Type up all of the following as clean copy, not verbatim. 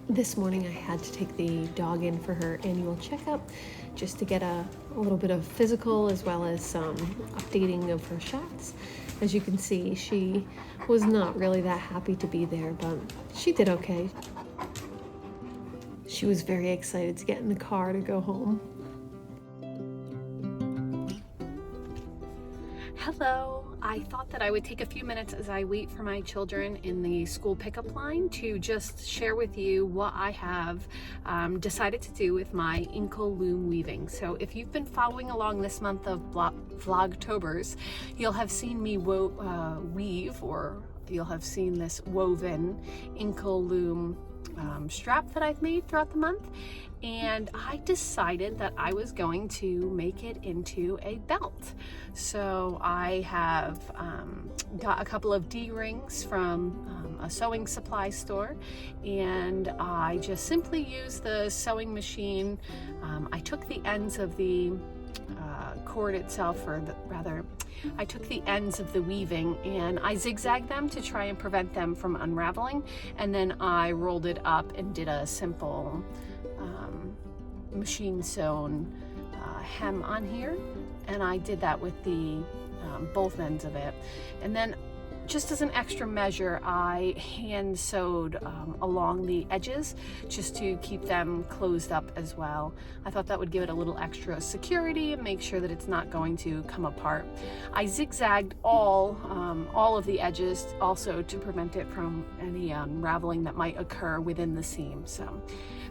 This morning I had to take the dog in for her annual checkup just to get a little bit of physical as well as some updating of her shots. As you can see, she was not really that happy to be there, but she did okay. She was very excited to get in the car to go home. Hello. I thought that I would take a few minutes as I wait for my children in the school pickup line to just share with you what I have decided to do with my inkle loom weaving. So if you've been following along this month of Vlogtobers, you'll have seen me weave, or you'll have seen this woven inkle loom strap that I've made throughout the month, and I decided that I was going to make it into a belt. So I have got a couple of D-rings from a sewing supply store, and I just simply used the sewing machine. I took the ends of the cord itself, or rather I took the ends of the weaving and I zigzagged them to try and prevent them from unraveling, and then I rolled it up and did a simple machine sewn hem on here, and I did that with the both ends of it. And then just as an extra measure, I hand sewed along the edges just to keep them closed up as well. I thought that would give it a little extra security and make sure that it's not going to come apart. I zigzagged all of the edges also to prevent it from any unraveling that might occur within the seam.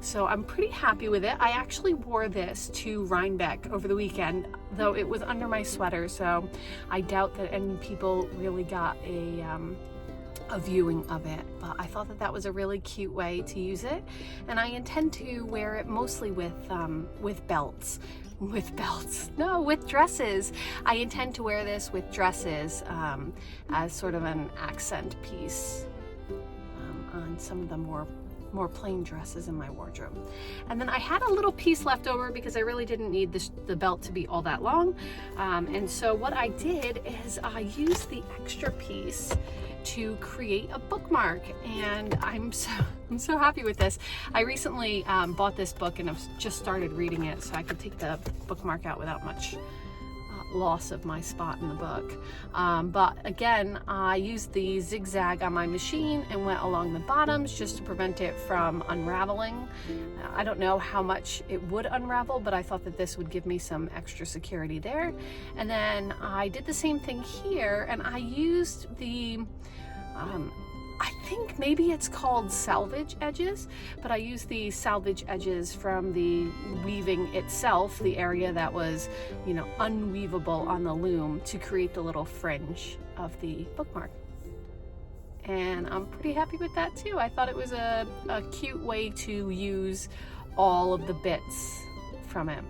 So I'm pretty happy with it. I actually wore this to Rhinebeck over the weekend, though it was under my sweater, so I doubt that any people really got a viewing of it, but I thought that that was a really cute way to use it, and I intend to wear it mostly with belts. With dresses. I intend to wear this with dresses as sort of an accent piece on some of the more plain dresses in my wardrobe. And then I had a little piece left over because I really didn't need the belt to be all that long, and so what I did is I used the extra piece to create a bookmark, and I'm so happy with this. I recently bought this book and I've just started reading it, so I could take the bookmark out without much loss of my spot in the book. But again, I used the zigzag on my machine and went along the bottoms just to prevent it from unraveling. I don't know how much it would unravel, but I thought that this would give me some extra security there. And then I did the same thing here, and I used the I think maybe it's called salvage edges, but I used the salvage edges from the weaving itself, the area that was, unweavable on the loom, to create the little fringe of the bookmark. And I'm pretty happy with that too. I thought it was a cute way to use all of the bits from it.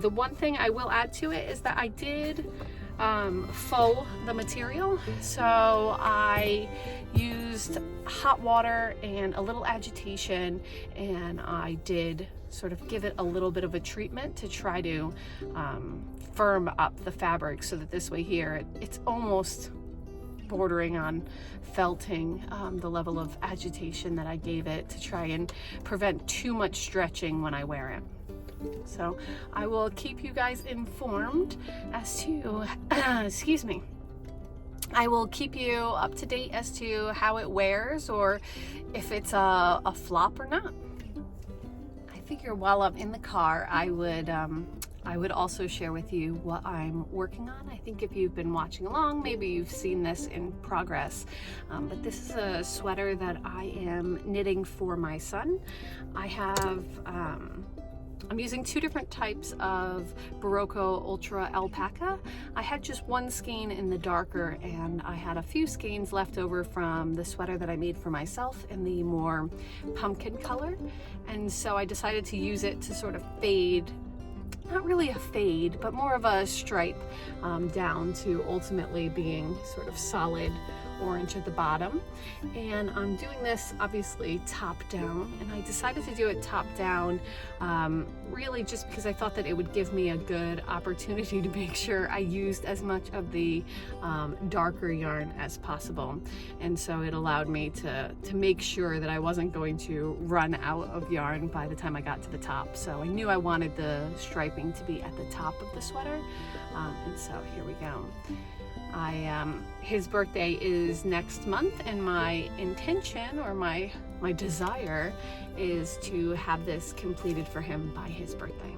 The one thing I will add to it is that I did faux the material, so I used hot water and a little agitation, and I did sort of give it a little bit of a treatment to try to firm up the fabric, so that this way here it's almost bordering on felting, the level of agitation that I gave it to try and prevent too much stretching when I wear it. So I will keep you guys informed as to, excuse me, I will keep you up to date as to how it wears, or if it's a flop or not. I figure while I'm in the car, I would also share with you what I'm working on. I think if you've been watching along, maybe you've seen this in progress, but this is a sweater that I am knitting for my son. I'm using two different types of Barocco Ultra Alpaca. I had just one skein in the darker, and I had a few skeins left over from the sweater that I made for myself in the more pumpkin color, and so I decided to use it to sort of fade, not really a fade, but more of a stripe down to ultimately being sort of solid orange at the bottom. And I'm doing this obviously top down, and I decided to do it top down really just because I thought that it would give me a good opportunity to make sure I used as much of the darker yarn as possible. And so it allowed me to make sure that I wasn't going to run out of yarn by the time I got to the top. So I knew I wanted the striping to be at the top of the sweater. And so here we go. His birthday is next month, and my intention or my desire is to have this completed for him by his birthday.